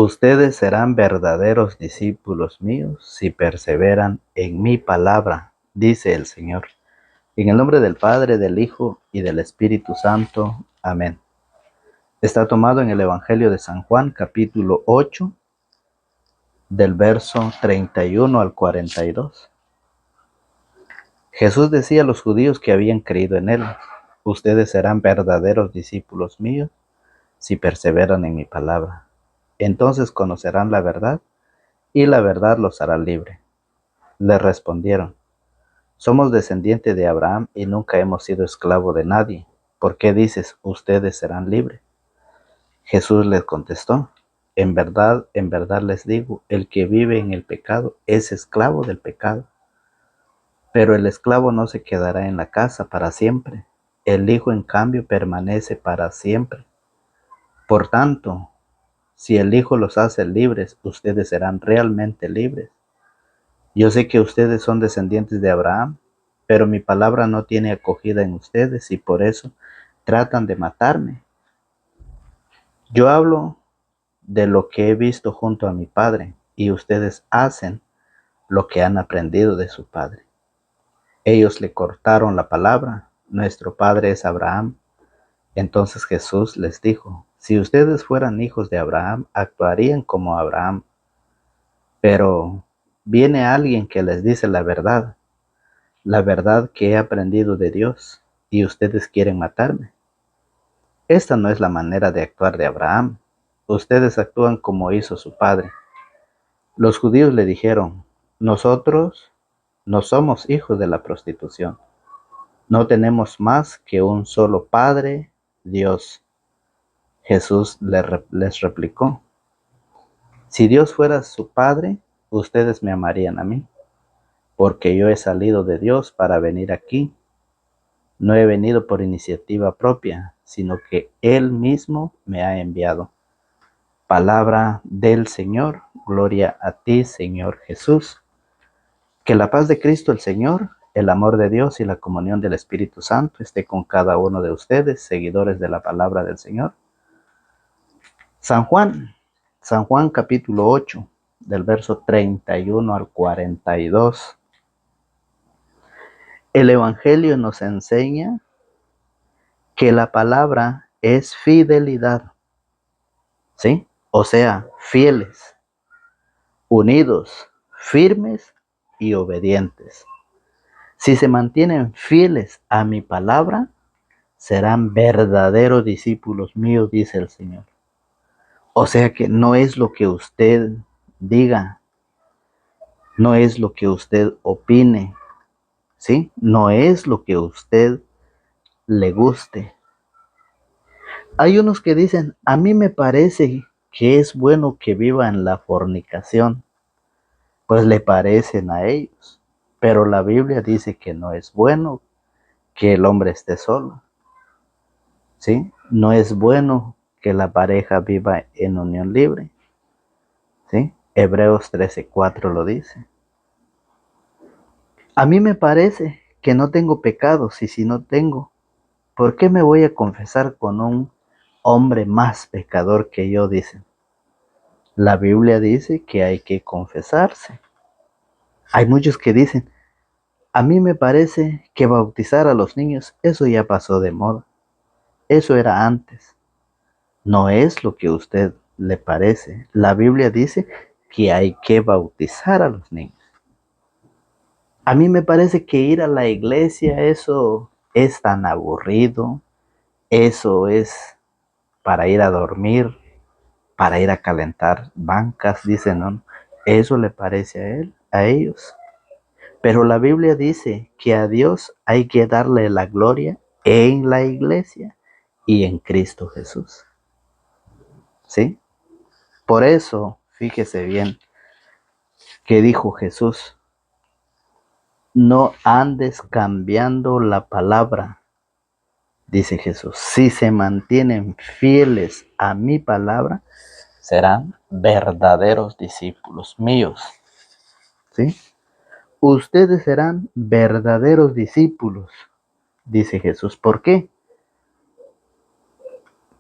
Ustedes serán verdaderos discípulos míos si perseveran en mi palabra, dice el Señor. En el nombre del Padre, del Hijo y del Espíritu Santo. Amén. Está tomado en el Evangelio de San Juan, capítulo 8, del verso 31 al 42. Jesús decía a los judíos que habían creído en él: ustedes serán verdaderos discípulos míos si perseveran en mi palabra. Entonces conocerán la verdad y la verdad los hará libre. Le respondieron: somos descendientes de Abraham y nunca hemos sido esclavos de nadie. ¿Por qué dices, ustedes serán libres? Jesús les contestó: en verdad les digo, el que vive en el pecado es esclavo del pecado. Pero el esclavo no se quedará en la casa para siempre. El Hijo, en cambio, permanece para siempre. Por tanto, si el Hijo los hace libres, ustedes serán realmente libres. Yo sé que ustedes son descendientes de Abraham, pero mi palabra no tiene acogida en ustedes y por eso tratan de matarme. Yo hablo de lo que he visto junto a mi padre y ustedes hacen lo que han aprendido de su padre. Ellos le cortaron la palabra: nuestro padre es Abraham. Entonces Jesús les dijo: si ustedes fueran hijos de Abraham, actuarían como Abraham. Pero viene alguien que les dice la verdad que he aprendido de Dios, y ustedes quieren matarme. Esta no es la manera de actuar de Abraham. Ustedes actúan como hizo su padre. Los judíos le dijeron: nosotros no somos hijos de la prostitución. No tenemos más que un solo Padre, Dios. Jesús les replicó: si Dios fuera su Padre, ustedes me amarían a mí, porque yo he salido de Dios para venir aquí. No he venido por iniciativa propia, sino que Él mismo me ha enviado. Palabra del Señor. Gloria a ti, Señor Jesús. Que la paz de Cristo el Señor, el amor de Dios y la comunión del Espíritu Santo esté con cada uno de ustedes, seguidores de la palabra del Señor. San Juan capítulo 8, del verso 31 al 42. El Evangelio nos enseña que la palabra es fidelidad, ¿sí? O sea, fieles, unidos, firmes y obedientes. Si se mantienen fieles a mi palabra, serán verdaderos discípulos míos, dice el Señor. O sea que no es lo que usted diga, no es lo que usted opine, ¿sí? No es lo que usted le guste. Hay unos que dicen: a mí me parece que es bueno que viva en la fornicación. Pues le parecen a ellos. Pero la Biblia dice que no es bueno que el hombre esté solo, ¿sí? No es bueno que la pareja viva en unión libre, ¿sí? Hebreos 13:4 lo dice. A mí me parece que no tengo pecados, y si no tengo, ¿por qué me voy a confesar con un hombre más pecador que yo? Dicen. La Biblia dice que hay que confesarse. Hay muchos que dicen: a mí me parece que bautizar a los niños, eso ya pasó de moda. Eso era antes. No es lo que a usted le parece. La Biblia dice que hay que bautizar a los niños. A mí me parece que ir a la iglesia, eso es tan aburrido. Eso es para ir a dormir, para ir a calentar bancas, dicen, ¿no? Eso le parece a ellos. Pero la Biblia dice que a Dios hay que darle la gloria en la iglesia y en Cristo Jesús. ¿Sí? Por eso, fíjese bien que dijo Jesús: no andes cambiando la palabra, dice Jesús. Si se mantienen fieles a mi palabra, serán verdaderos discípulos míos. ¿Sí? Ustedes serán verdaderos discípulos, dice Jesús. ¿Por qué?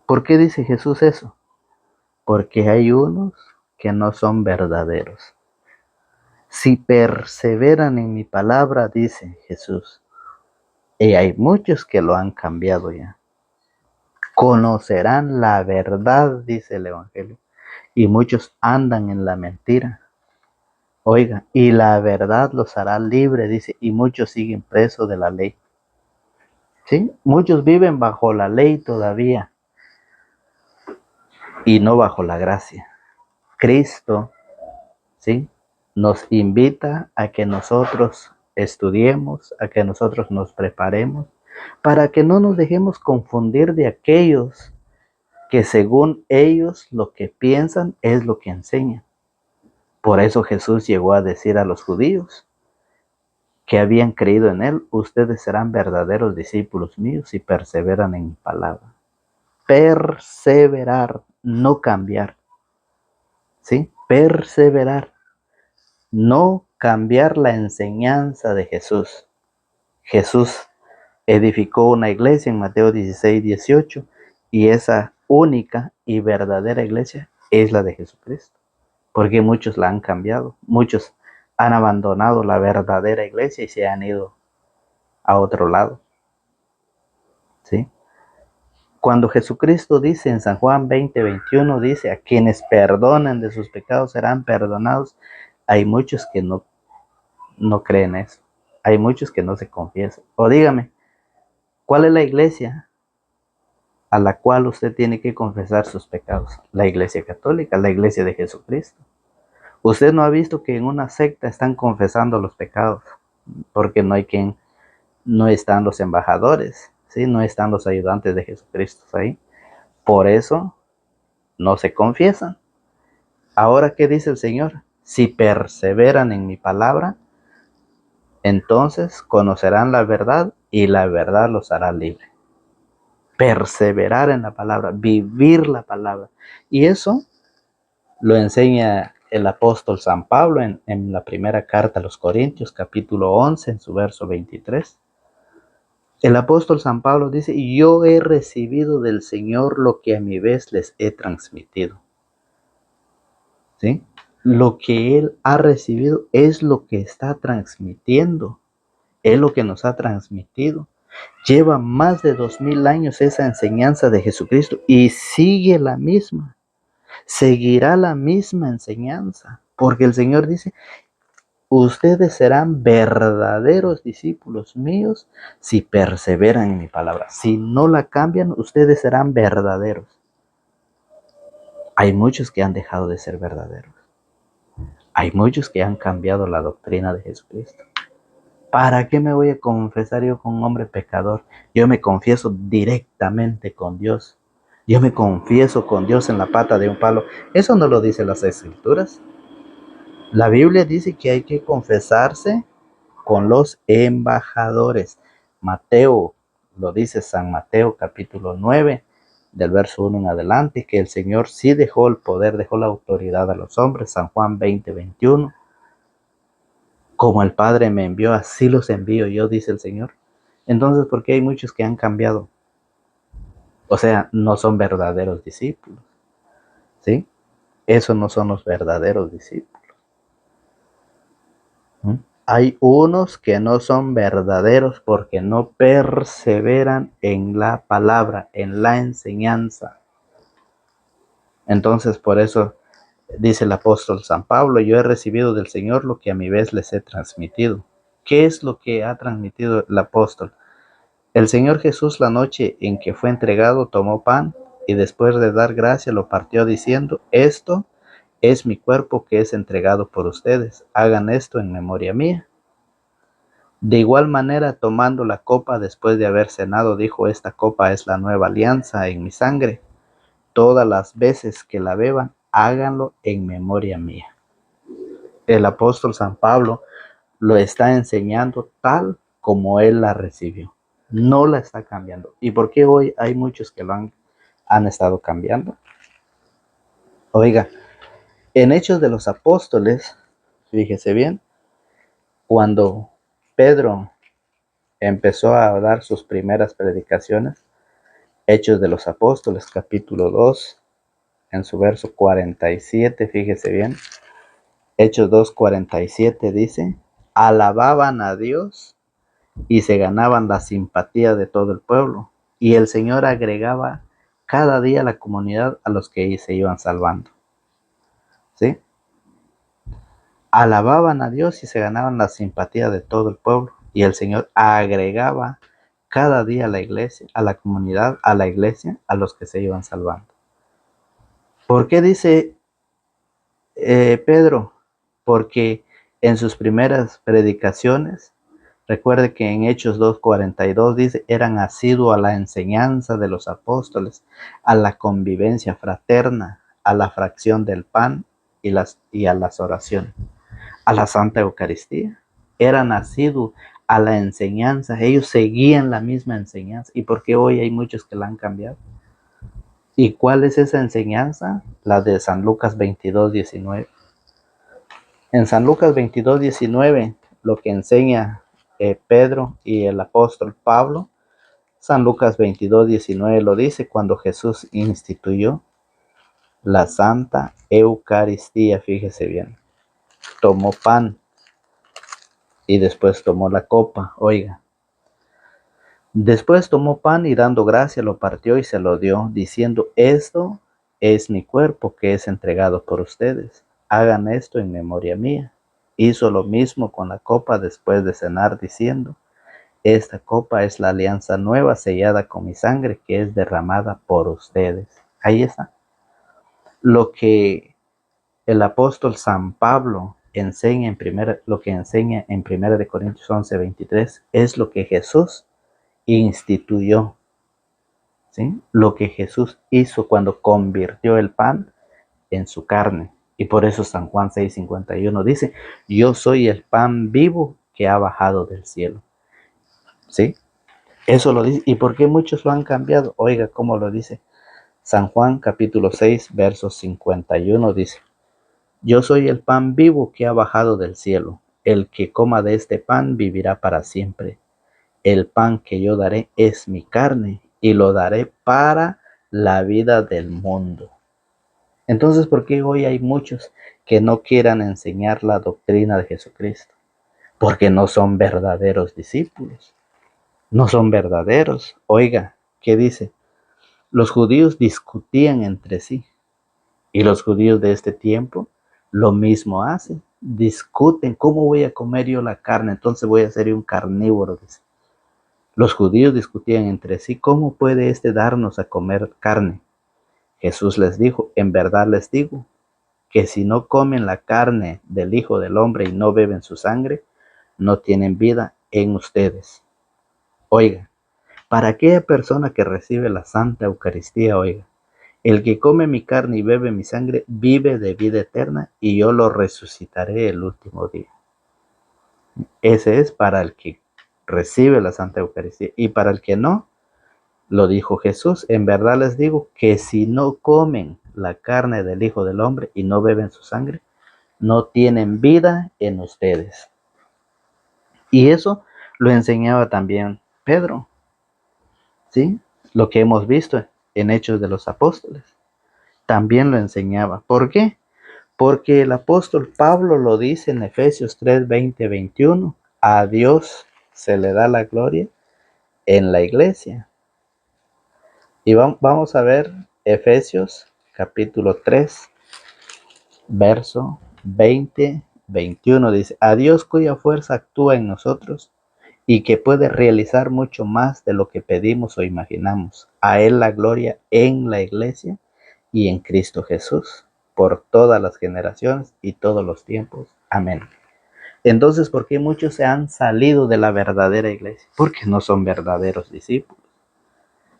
¿Por qué dice Jesús eso? Porque hay unos que no son verdaderos. Si perseveran en mi palabra, dice Jesús, y hay muchos que lo han cambiado ya. Conocerán la verdad, dice el Evangelio, y muchos andan en la mentira. Oiga, y la verdad los hará libre, dice, y muchos siguen presos de la ley. ¿Sí? Muchos viven bajo la ley todavía y no bajo la gracia. Cristo, ¿sí?, nos invita a que nosotros estudiemos, a que nosotros nos preparemos, para que no nos dejemos confundir de aquellos que según ellos lo que piensan es lo que enseñan. Por eso Jesús llegó a decir a los judíos que habían creído en él: ustedes serán verdaderos discípulos míos si perseveran en mi palabra. Perseverar, no cambiar. ¿Sí? Perseverar, no cambiar la enseñanza de Jesús. Jesús edificó una iglesia en Mateo 16:18, y esa única y verdadera iglesia es la de Jesucristo. Porque muchos la han cambiado, muchos han abandonado la verdadera iglesia y se han ido a otro lado. ¿Sí? Cuando Jesucristo dice en San Juan 20:21, dice: a quienes perdonen de sus pecados serán perdonados, hay muchos que no creen eso. Hay muchos que no se confiesan. O dígame, ¿cuál es la iglesia a la cual usted tiene que confesar sus pecados? La iglesia católica, la iglesia de Jesucristo. Usted no ha visto que en una secta están confesando los pecados, porque no están los embajadores, ¿sí? No están los ayudantes de Jesucristo ahí. Por eso no se confiesan. Ahora, ¿qué dice el Señor? Si perseveran en mi palabra, entonces conocerán la verdad y la verdad los hará libre. Perseverar en la palabra, vivir la palabra. Y eso lo enseña el apóstol San Pablo en la primera carta a los Corintios, capítulo 11, en su verso 23. El apóstol San Pablo dice: yo he recibido del Señor lo que a mi vez les he transmitido. ¿Sí? Lo que Él ha recibido es lo que está transmitiendo. Es lo que nos ha transmitido. Lleva más de 2000 años esa enseñanza de Jesucristo y sigue la misma. Seguirá la misma enseñanza. Porque el Señor dice: ustedes serán verdaderos discípulos míos si perseveran en mi palabra. Si no la cambian, ustedes serán verdaderos. Hay muchos que han dejado de ser verdaderos. Hay muchos que han cambiado la doctrina de Jesucristo. ¿Para qué me voy a confesar yo con un hombre pecador? Yo me confieso directamente con Dios. Yo me confieso con Dios en la pata de un palo. Eso no lo dicen las Escrituras. La Biblia dice que hay que confesarse con los embajadores. Mateo, lo dice San Mateo capítulo 9, del verso 1 en adelante, que el Señor sí dejó el poder, dejó la autoridad a los hombres. San Juan 20:21. Como el Padre me envió, así los envío yo, dice el Señor. Entonces, ¿por qué hay muchos que han cambiado? O sea, no son verdaderos discípulos. ¿Sí? Esos no son los verdaderos discípulos. ¿Mm? Hay unos que no son verdaderos porque no perseveran en la palabra, en la enseñanza. Entonces, por eso dice el apóstol San Pablo: yo he recibido del Señor lo que a mi vez les he transmitido. ¿Qué es lo que ha transmitido el apóstol? El Señor Jesús, la noche en que fue entregado, tomó pan y después de dar gracia lo partió diciendo: esto es mi cuerpo que es entregado por ustedes. Hagan esto en memoria mía. De igual manera, tomando la copa después de haber cenado, dijo: esta copa es la nueva alianza en mi sangre. Todas las veces que la beban, háganlo en memoria mía. El apóstol San Pablo lo está enseñando tal como él la recibió. No la está cambiando. ¿Y por qué hoy hay muchos que lo han estado cambiando? Oiga, en Hechos de los Apóstoles, fíjese bien, cuando Pedro empezó a dar sus primeras predicaciones, Hechos de los Apóstoles, capítulo 2, en su verso 47, fíjese bien. Hechos 2:47 dice, alababan a Dios y se ganaban la simpatía de todo el pueblo. Y el Señor agregaba cada día a la comunidad a los que se iban salvando. ¿Sí? Alababan a Dios y se ganaban la simpatía de todo el pueblo. Y el Señor agregaba cada día a la iglesia, a la comunidad, a la iglesia, a los que se iban salvando. ¿Por qué dice Pedro? Porque en sus primeras predicaciones, recuerde que en Hechos 2:42 dice, eran asiduos a la enseñanza de los apóstoles, a la convivencia fraterna, a la fracción del pan y a las oraciones, a la Santa Eucaristía. Eran asiduos a la enseñanza, ellos seguían la misma enseñanza. ¿Y por qué hoy hay muchos que la han cambiado? ¿Y cuál es esa enseñanza? La de San Lucas 22:19. En San Lucas 22:19, lo que enseña Pedro y el apóstol Pablo, San Lucas 22:19 lo dice cuando Jesús instituyó la Santa Eucaristía, fíjese bien. Tomó pan y después tomó la copa, oiga. Después tomó pan y dando gracia lo partió y se lo dio, diciendo, esto es mi cuerpo que es entregado por ustedes. Hagan esto en memoria mía. Hizo lo mismo con la copa después de cenar, diciendo, esta copa es la alianza nueva sellada con mi sangre que es derramada por ustedes. Ahí está. Lo que el apóstol San Pablo lo que enseña en 1 Corintios 11:23 es lo que Jesús instituyó, ¿sí? Lo que Jesús hizo cuando convirtió el pan en su carne. Y por eso San Juan 6:51 dice, yo soy el pan vivo que ha bajado del cielo. ¿Sí? Eso lo dice. ¿Y por qué muchos lo han cambiado? Oiga, ¿cómo lo dice? San Juan capítulo 6, verso 51 dice, yo soy el pan vivo que ha bajado del cielo. El que coma de este pan vivirá para siempre. El pan que yo daré es mi carne y lo daré para la vida del mundo. Entonces, ¿por qué hoy hay muchos que no quieran enseñar la doctrina de Jesucristo? Porque no son verdaderos discípulos. No son verdaderos. Oiga, ¿qué dice? Los judíos discutían entre sí. Y los judíos de este tiempo lo mismo hacen. Discuten, ¿cómo voy a comer yo la carne? Entonces voy a ser un carnívoro, dice. Los judíos discutían entre sí, ¿cómo puede éste darnos a comer carne? Jesús les dijo, en verdad les digo, que si no comen la carne del Hijo del Hombre y no beben su sangre, no tienen vida en ustedes. Oiga, para aquella persona que recibe la Santa Eucaristía, oiga, el que come mi carne y bebe mi sangre, vive de vida eterna y yo lo resucitaré el último día. Ese es para el que recibe la Santa Eucaristía. Y para el que no, lo dijo Jesús, en verdad les digo que si no comen la carne del Hijo del Hombre y no beben su sangre, no tienen vida en ustedes. Y eso lo enseñaba también Pedro, ¿sí? Lo que hemos visto en Hechos de los Apóstoles. También lo enseñaba. ¿Por qué? Porque el apóstol Pablo lo dice en Efesios 3, 20, 21. A Dios se le da la gloria en la iglesia. Y vamos a ver Efesios capítulo 3, verso 20, 21. Dice, a Dios cuya fuerza actúa en nosotros y que puede realizar mucho más de lo que pedimos o imaginamos. A Él la gloria en la iglesia y en Cristo Jesús, por todas las generaciones y todos los tiempos. Amén. Entonces, ¿por qué muchos se han salido de la verdadera iglesia? Porque no son verdaderos discípulos.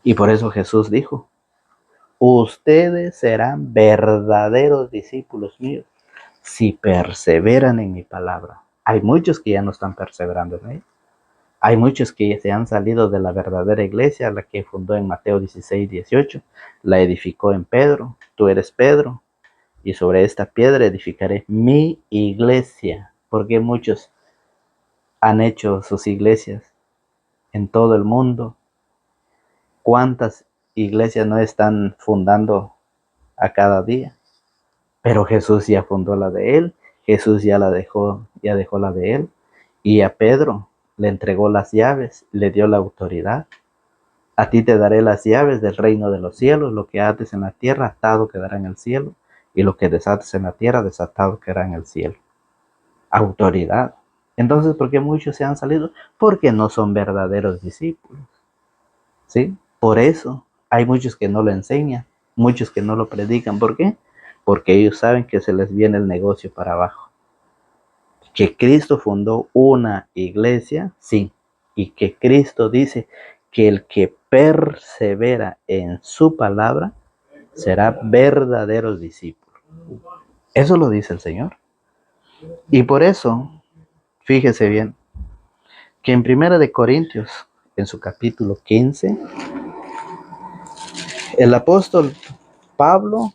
Y por eso Jesús dijo, ustedes serán verdaderos discípulos míos si perseveran en mi palabra. Hay muchos que ya no están perseverando en ella. Hay muchos que se han salido de la verdadera iglesia, la que fundó en Mateo 16, 18. La edificó en Pedro. Tú eres Pedro. Y sobre esta piedra edificaré mi iglesia. Porque muchos han hecho sus iglesias en todo el mundo. ¿Cuántas iglesias no están fundando a cada día. Pero Jesús ya fundó la de él, Jesús ya dejó la de él. Y a Pedro le entregó las llaves, le dio la autoridad. A ti te daré las llaves del reino de los cielos. Lo que ates en la tierra, atado quedará en el cielo. Y lo que desates en la tierra, desatado quedará en el cielo. Autoridad. Entonces, ¿por qué muchos se han salido? Porque no son verdaderos discípulos. ¿Sí? Por eso hay muchos que no lo enseñan, muchos que no lo predican. ¿Por qué? Porque ellos saben que se les viene el negocio para abajo. Que Cristo fundó una iglesia, sí. Y que Cristo dice que el que persevera en su palabra será verdaderos discípulos. Eso lo dice el Señor. Y por eso, fíjese bien, que en 1 Corintios, en su capítulo 15, el apóstol Pablo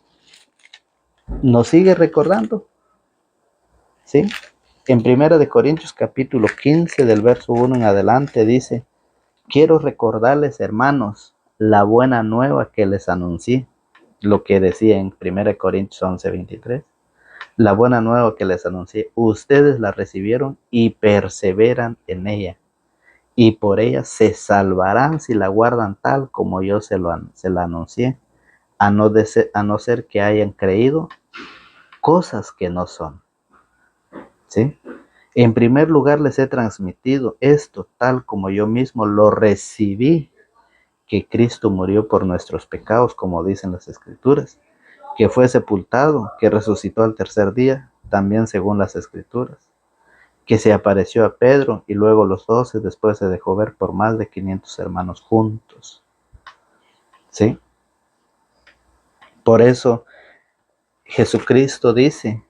nos sigue recordando, ¿sí? En 1 Corintios capítulo 15, del verso 1 en adelante, dice: quiero recordarles, hermanos, la buena nueva que les anuncié, lo que decía en 1 Corintios 11:23. La buena nueva que les anuncié, ustedes la recibieron y perseveran en ella, y por ella se salvarán si la guardan tal como yo se la anuncié, a no ser que hayan creído cosas que no son. ¿Sí? En primer lugar les he transmitido esto tal como yo mismo lo recibí, que Cristo murió por nuestros pecados, como dicen las Escrituras, que fue sepultado, que resucitó al tercer día, también según las Escrituras, que se apareció a Pedro y luego los 12, después se dejó ver por más de 500 hermanos juntos. ¿Sí? Por eso Jesucristo dice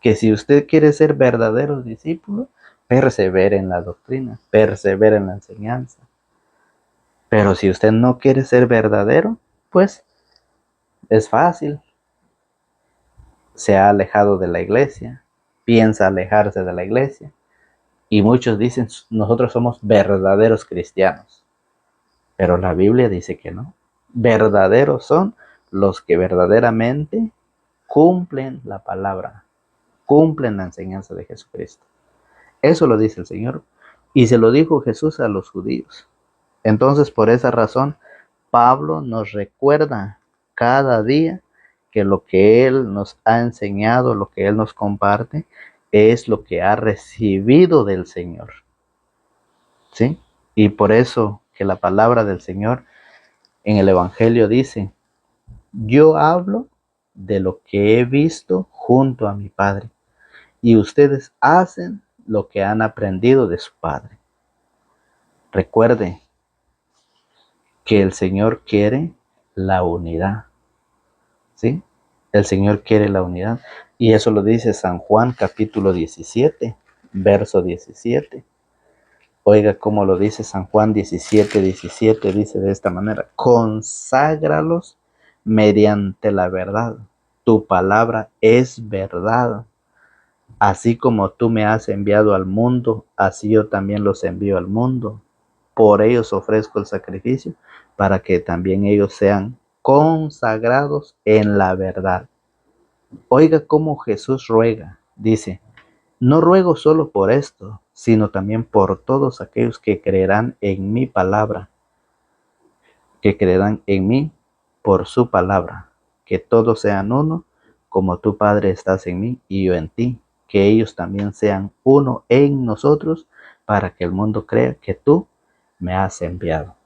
que si usted quiere ser verdadero discípulo, persevere en la doctrina, persevere en la enseñanza. Pero si usted no quiere ser verdadero, pues es fácil. Se ha alejado de la iglesia, piensa alejarse de la iglesia. Y muchos dicen, nosotros somos verdaderos cristianos. Pero la Biblia dice que no. Verdaderos son los que verdaderamente cumplen la palabra, cumplen la enseñanza de Jesucristo. Eso lo dice el Señor. Y se lo dijo Jesús a los judíos. Entonces, por esa razón, Pablo nos recuerda cada día que lo que Él nos ha enseñado, lo que Él nos comparte, es lo que ha recibido del Señor. ¿Sí? Y por eso que la palabra del Señor en el Evangelio dice: yo hablo de lo que he visto junto a mi Padre, y ustedes hacen lo que han aprendido de su Padre. Recuerde que el Señor quiere la unidad, ¿sí? El Señor quiere la unidad. Y eso lo dice San Juan capítulo 17, verso 17. Oiga cómo lo dice San Juan 17:17, dice de esta manera: conságralos mediante la verdad. Tu palabra es verdad. Así como tú me has enviado al mundo, así yo también los envío al mundo. Por ellos ofrezco el sacrificio, para que también ellos sean consagrados en la verdad. Oiga cómo Jesús ruega. Dice: no ruego solo por esto, sino también por todos aquellos que creerán en mi palabra, que creerán en mí por su palabra, que todos sean uno, como tú, Padre, estás en mí y yo en ti, que ellos también sean uno en nosotros, para que el mundo crea que tú me has enviado.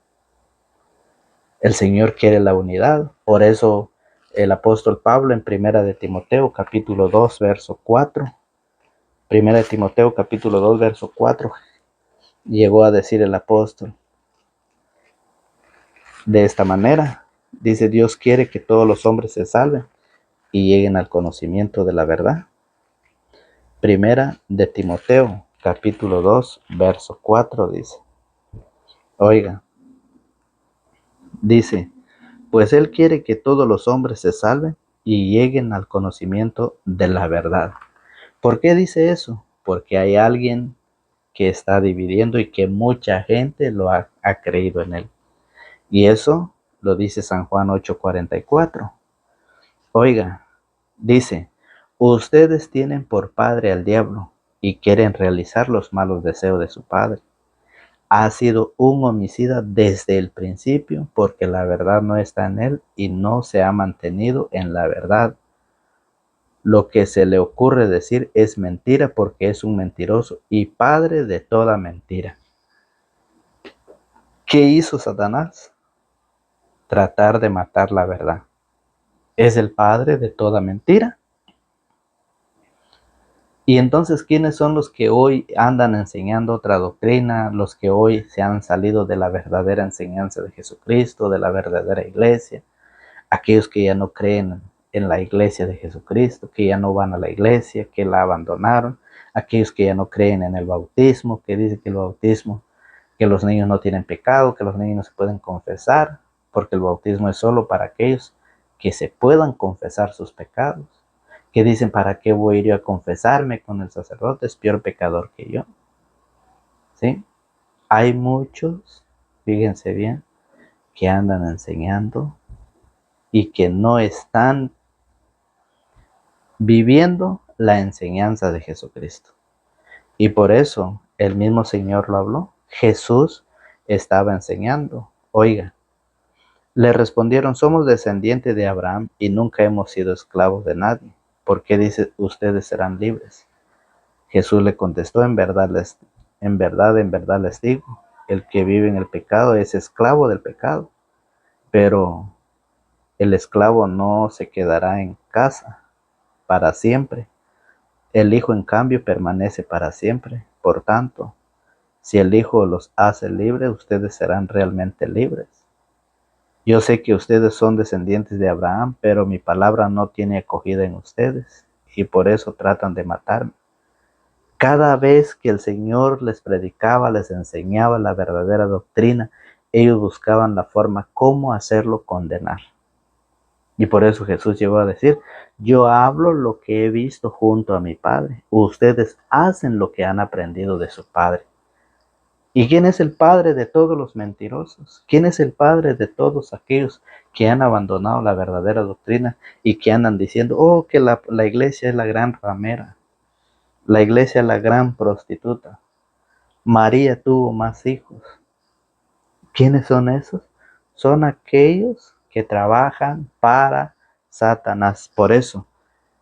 El Señor quiere la unidad. Por eso el apóstol Pablo en 1 capítulo 2, verso 4, 1 capítulo 2, verso 4, llegó a decir el apóstol de esta manera. Dice: Dios quiere que todos los hombres se salven y lleguen al conocimiento de la verdad. 1 capítulo 2, verso 4 dice. Oiga, dice: pues Él quiere que todos los hombres se salven y lleguen al conocimiento de la verdad. ¿Por qué dice eso? Porque hay alguien que está dividiendo y que mucha gente lo ha creído en Él. Y eso lo dice San Juan 8:44. Oiga, dice, ustedes tienen por padre al diablo y quieren realizar los malos deseos de su padre. Ha sido un homicida desde el principio porque la verdad no está en él y no se ha mantenido en la verdad. Lo que se le ocurre decir es mentira porque es un mentiroso y padre de toda mentira. ¿Qué hizo Satanás? Tratar de matar la verdad. Es el padre de toda mentira. Y entonces, ¿quiénes son los que hoy andan enseñando otra doctrina? Los que hoy se han salido de la verdadera enseñanza de Jesucristo, de la verdadera iglesia. Aquellos que ya no creen en la iglesia de Jesucristo, que ya no van a la iglesia, que la abandonaron. Aquellos que ya no creen en el bautismo, que dicen que el bautismo, que los niños no tienen pecado, que los niños no se pueden confesar, porque el bautismo es solo para aquellos que se puedan confesar sus pecados. Que dicen, ¿para qué voy a ir a confesarme con el sacerdote? Es peor pecador que yo. ¿Sí? Hay muchos, fíjense bien, que andan enseñando y que no están viviendo la enseñanza de Jesucristo. Y por eso el mismo Señor lo habló. Jesús estaba enseñando. Oiga, le respondieron, somos descendientes de Abraham y nunca hemos sido esclavos de nadie. ¿Por qué dice ustedes serán libres? Jesús le contestó, en verdad les digo, el que vive en el pecado es esclavo del pecado, pero el esclavo no se quedará en casa para siempre. El Hijo, en cambio, permanece para siempre. Por tanto, si el Hijo los hace libres, ustedes serán realmente libres. Yo sé que ustedes son descendientes de Abraham, pero mi palabra no tiene acogida en ustedes, y por eso tratan de matarme. Cada vez que el Señor les predicaba, les enseñaba la verdadera doctrina, ellos buscaban la forma cómo hacerlo condenar. Y por eso Jesús llegó a decir, yo hablo lo que he visto junto a mi Padre. Ustedes hacen lo que han aprendido de su Padre. ¿Y quién es el padre de todos los mentirosos? ¿Quién es el padre de todos aquellos que han abandonado la verdadera doctrina y que andan diciendo, oh, que la iglesia es la gran ramera, la iglesia es la gran prostituta, María tuvo más hijos? ¿Quiénes son esos? Son aquellos que trabajan para Satanás. Por eso,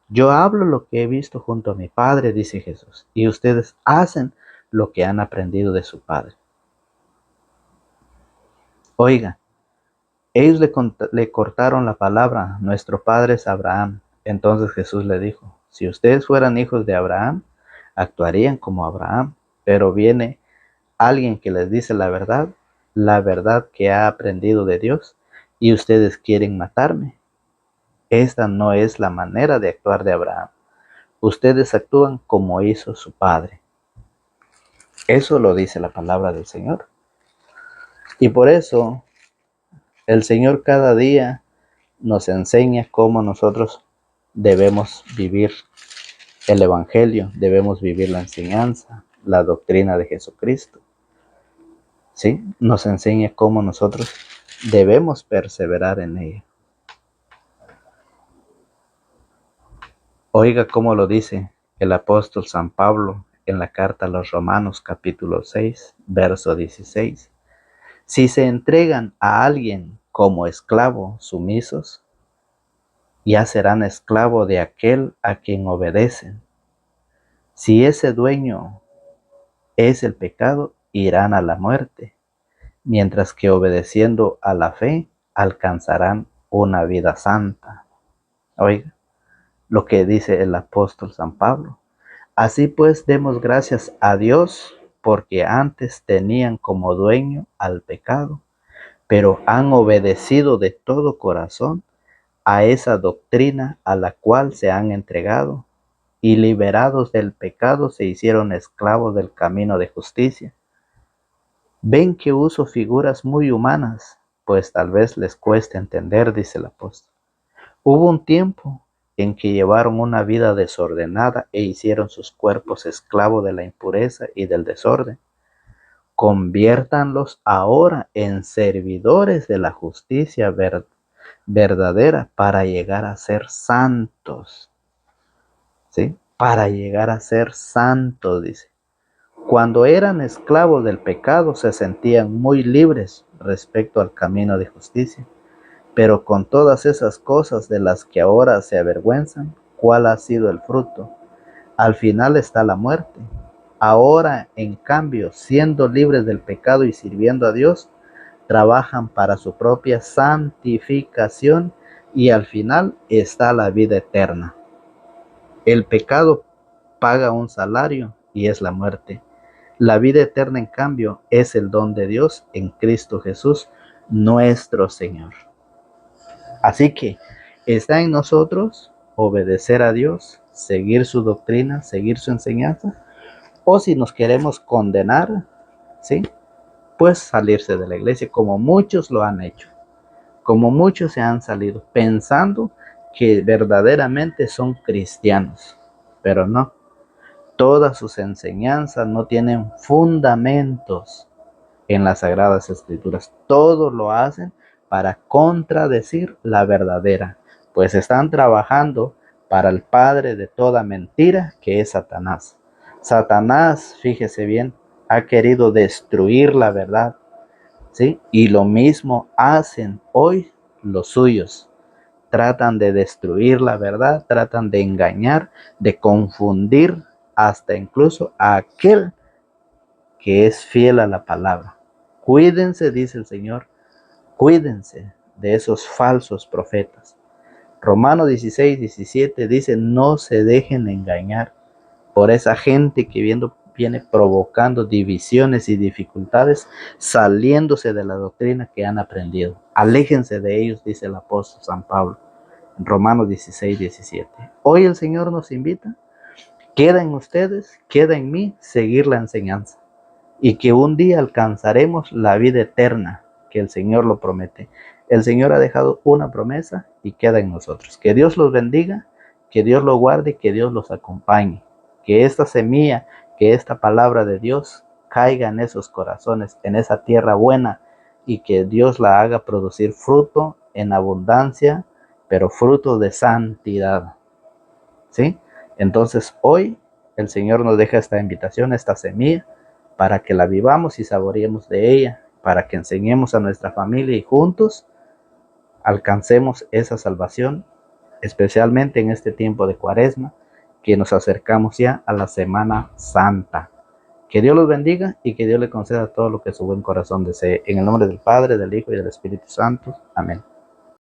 yo hablo lo que he visto junto a mi Padre, dice Jesús, y ustedes hacen lo que han aprendido de su Padre. Oiga, ellos le cortaron la palabra, nuestro padre es Abraham. Entonces Jesús le dijo, si ustedes fueran hijos de Abraham, actuarían como Abraham. Pero viene alguien que les dice la verdad que ha aprendido de Dios, y ustedes quieren matarme. Esta no es la manera de actuar de Abraham. Ustedes actúan como hizo su padre. Eso lo dice la palabra del Señor. Y por eso el Señor cada día nos enseña cómo nosotros debemos vivir el Evangelio, debemos vivir la enseñanza, la doctrina de Jesucristo. ¿Sí? Nos enseña cómo nosotros debemos perseverar en ella. Oiga cómo lo dice el apóstol San Pablo en la carta a los Romanos capítulo 6, verso 16. Si se entregan a alguien como esclavo sumisos, ya serán esclavos de aquel a quien obedecen. Si ese dueño es el pecado, irán a la muerte, mientras que obedeciendo a la fe alcanzarán una vida santa. Oiga, lo que dice el apóstol San Pablo. Así pues, demos gracias a Dios porque antes tenían como dueño al pecado, pero han obedecido de todo corazón a esa doctrina a la cual se han entregado, y liberados del pecado se hicieron esclavos del camino de justicia. Ven que uso figuras muy humanas, pues tal vez les cueste entender, dice el apóstol. Hubo un tiempo en que llevaron una vida desordenada e hicieron sus cuerpos esclavos de la impureza y del desorden. Conviértanlos ahora en servidores de la justicia verdadera para llegar a ser santos, ¿sí? Para llegar a ser santos, dice. Cuando eran esclavos del pecado se sentían muy libres respecto al camino de justicia, pero con todas esas cosas de las que ahora se avergüenzan, ¿cuál ha sido el fruto? Al final está la muerte. Ahora, en cambio, siendo libres del pecado y sirviendo a Dios, trabajan para su propia santificación y al final está la vida eterna. El pecado paga un salario y es la muerte. La vida eterna, en cambio, es el don de Dios en Cristo Jesús, nuestro Señor. Así que está en nosotros obedecer a Dios, seguir su doctrina, seguir su enseñanza, o si nos queremos condenar, ¿sí? Pues salirse de la iglesia, como muchos lo han hecho, como muchos se han salido pensando que verdaderamente son cristianos, pero no. Todas sus enseñanzas no tienen fundamentos en las Sagradas Escrituras. Todos lo hacen para contradecir la verdadera, pues están trabajando para el padre de toda mentira, que es Satanás. Satanás, fíjese bien, ha querido destruir la verdad, ¿sí? Y lo mismo hacen hoy los suyos. Tratan de destruir la verdad, tratan de engañar, de confundir hasta incluso a aquel que es fiel a la palabra. Cuídense, dice el Señor, cuídense de esos falsos profetas. Romanos 16:17 dice, no se dejen engañar por esa gente que viene provocando divisiones y dificultades, saliéndose de la doctrina que han aprendido. Aléjense de ellos, dice el apóstol San Pablo en Romanos 16:17. Hoy el Señor nos invita, queda en ustedes, queda en mí seguir la enseñanza y que un día alcanzaremos la vida eterna, que el Señor lo promete. El Señor ha dejado una promesa y queda en nosotros. Que Dios los bendiga, que Dios los guarde y que Dios los acompañe. Que esta semilla, que esta palabra de Dios caiga en esos corazones, en esa tierra buena, y que Dios la haga producir fruto en abundancia, pero fruto de santidad. ¿Sí? Entonces hoy el Señor nos deja esta invitación, esta semilla, para que la vivamos y saboreemos de ella, para que enseñemos a nuestra familia y juntos alcancemos esa salvación, especialmente en este tiempo de Cuaresma, que nos acercamos ya a la Semana Santa. Que Dios los bendiga y que Dios le conceda todo lo que su buen corazón desee. En el nombre del Padre, del Hijo y del Espíritu Santo. Amén.